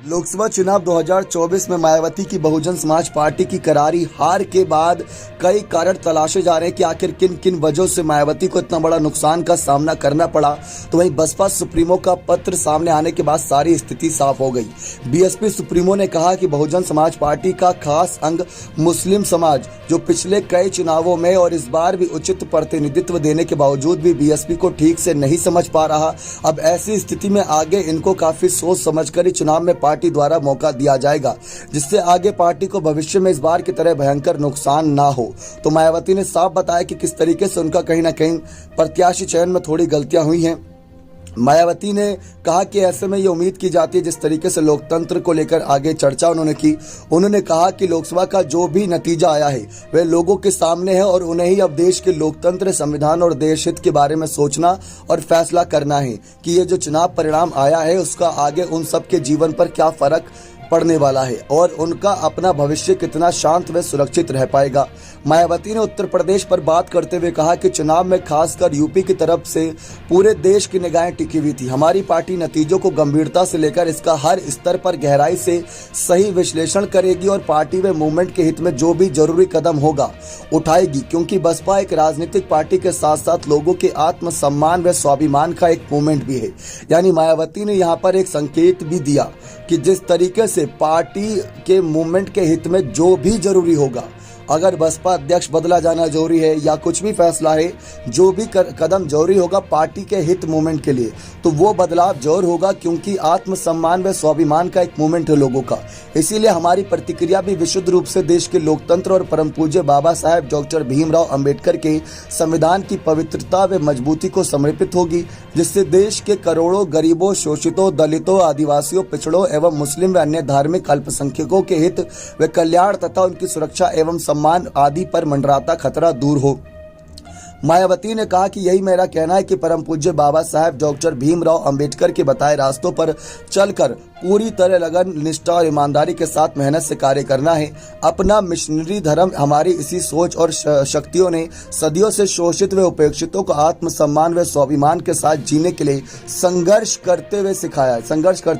लोकसभा चुनाव 2024 में मायावती की बहुजन समाज पार्टी की करारी हार के बाद कई कारण तलाशे जा रहे हैं कि आखिर किन किन वजहों से मायावती को इतना बड़ा नुकसान का सामना करना पड़ा। तो वहीं बसपा सुप्रीमो का पत्र सामने आने के बाद सारी स्थिति साफ हो गई। बीएसपी सुप्रीमो ने कहा कि बहुजन समाज पार्टी का खास अंग मुस्लिम समाज, जो पिछले कई चुनावों में और इस बार भी उचित प्रतिनिधित्व देने के बावजूद भी बीएसपी को ठीक से नहीं समझ पा रहा। अब ऐसी स्थिति में आगे इनको काफी सोच समझकर ही चुनाव में पार्टी द्वारा मौका दिया जाएगा, जिससे आगे पार्टी को भविष्य में इस बार की तरह भयंकर नुकसान ना हो। तो मायावती ने साफ बताया कि किस तरीके से उनका कहीं ना कहीं प्रत्याशी चयन में थोड़ी गलतियां हुई हैं। मायावती ने कहा कि ऐसे में ये उम्मीद की जाती है, जिस तरीके से लोकतंत्र को लेकर आगे चर्चा उन्होंने की, उन्होंने कहा कि लोकसभा का जो भी नतीजा आया है वह लोगों के सामने है और उन्हें ही अब देश के लोकतंत्र, संविधान और देश हित के बारे में सोचना और फैसला करना है कि ये जो चुनाव परिणाम आया है उसका आगे उन सब के जीवन पर क्या फर्क पड़ने वाला है और उनका अपना भविष्य कितना शांत व सुरक्षित रह पाएगा। मायावती ने उत्तर प्रदेश पर बात करते हुए कहा कि चुनाव में खासकर यूपी की तरफ से पूरे देश की निगाहें टिकी हुई थी। हमारी पार्टी नतीजों को गंभीरता से लेकर इसका हर स्तर पर गहराई से सही विश्लेषण करेगी और पार्टी व मूवमेंट के हित में जो भी जरूरी कदम होगा उठाएगी, क्योंकि बसपा एक राजनीतिक पार्टी के साथ साथ लोगों के आत्मसम्मान व स्वाभिमान का एक मूवमेंट भी है। यानी मायावती ने यहाँ पर एक संकेत भी दिया कि जिस तरीके से पार्टी के मूवमेंट के हित में जो भी जरूरी होगा, अगर बसपा अध्यक्ष बदला जाना जरूरी है या कुछ भी फैसला है, जो भी कदम जरूरी होगा पार्टी के हित मूवमेंट के लिए, तो वो बदलाव जरूर होगा, क्योंकि आत्मसम्मान व स्वाभिमान का एक मूवमेंट है लोगों का। इसीलिए हमारी प्रतिक्रिया भी विशुद्ध रूप से देश के लोकतंत्र और परम पूज्य बाबा साहेब डॉक्टर भीमराव अंबेडकर के संविधान की पवित्रता व मजबूती को समर्पित होगी, जिससे देश के करोड़ों गरीबों, शोषितों, दलितों, आदिवासियों, पिछड़ों एवं मुस्लिम व अन्य धार्मिक अल्पसंख्यकों के हित व कल्याण तथा उनकी सुरक्षा एवं सम्मान आदि पर मंडराता खतरा दूर हो। मायावती ने कहा कि यही मेरा कहना है कि परम पूज्य बाबा साहेब डॉक्टर भीमराव अंबेडकर के बताए रास्तों पर चलकर पूरी तरह लगन, निष्ठा और ईमानदारी के साथ मेहनत से कार्य करना है। अपना मिशनरी धर्म हमारी इसी सोच और शक्तियों ने सदियों से शोषित व उपेक्षितों को आत्मसम्मान व स्वाभिमान के साथ जीने के लिए संघर्ष करते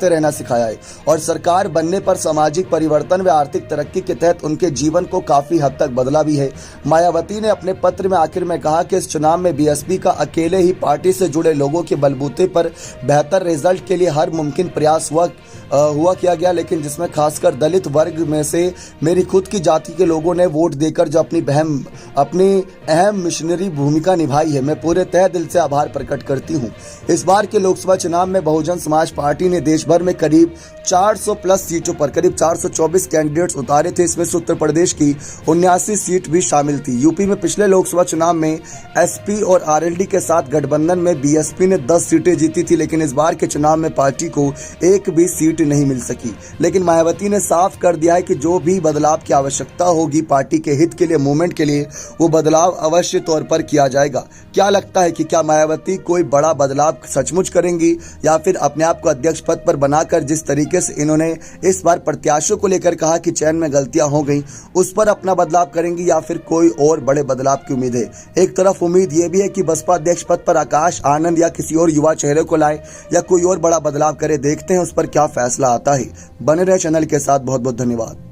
रहना सिखाया है और सरकार बनने पर सामाजिक परिवर्तन व आर्थिक तरक्की के तहत उनके जीवन को काफी हद तक बदला भी है। मायावती ने अपने पत्र में आखिर में कहा कि इस चुनाव में बीएसपी का अकेले ही पार्टी से जुड़े लोगों के बलबूते पर बेहतर रिजल्ट के लिए हर मुमकिन प्रयास किया गया, लेकिन जिसमें खासकर दलित वर्ग में से मेरी खुद की जाति के लोगों ने वोट देकर जो अपनी अहम मिशनरी भूमिका निभाई है, मैं पूरे तहे दिल से आभार प्रकट करती हूं। इस बार के लोकसभा चुनाव में बहुजन समाज पार्टी ने देश भर में करीब 400 प्लस सीटों पर करीब 424 कैंडिडेट्स उतारे थे। इसमें से उत्तर प्रदेश की 79 सीट भी शामिल थी। यूपी में पिछले लोकसभा चुनाव में एसपी और आरएलडी के साथ गठबंधन में बीएसपी ने 10 सीटें जीती थी, लेकिन इस बार के चुनाव में पार्टी को एक भी सीट नहीं मिल सकी। लेकिन मायावती ने साफ कर दिया है कि जो भी बदलाव की आवश्यकता होगी पार्टी के हित के लिए, मूवमेंट के लिए, वो बदलाव अवश्य तौर पर किया जाएगा। क्या लगता है कि क्या मायावती कोई बड़ा बदलाव सचमुच करेंगी या फिर अपने आप को अध्यक्ष पद पर बनाकर जिस तरीके से इन्होंने इस बार प्रत्याशियों को लेकर कहा कि चयन में गलतियां हो गई, उस पर अपना बदलाव करेंगी या फिर कोई और बड़े बदलाव की उम्मीद है? एक तरफ उम्मीद ये भी है कि बसपा अध्यक्ष पद पर आकाश आनंद या किसी और युवा चेहरे को लाए या कोई और बड़ा बदलाव करे। देखते हैं उस पर क्या फैसला आता है। बने रहे चैनल के साथ। बहुत बहुत धन्यवाद।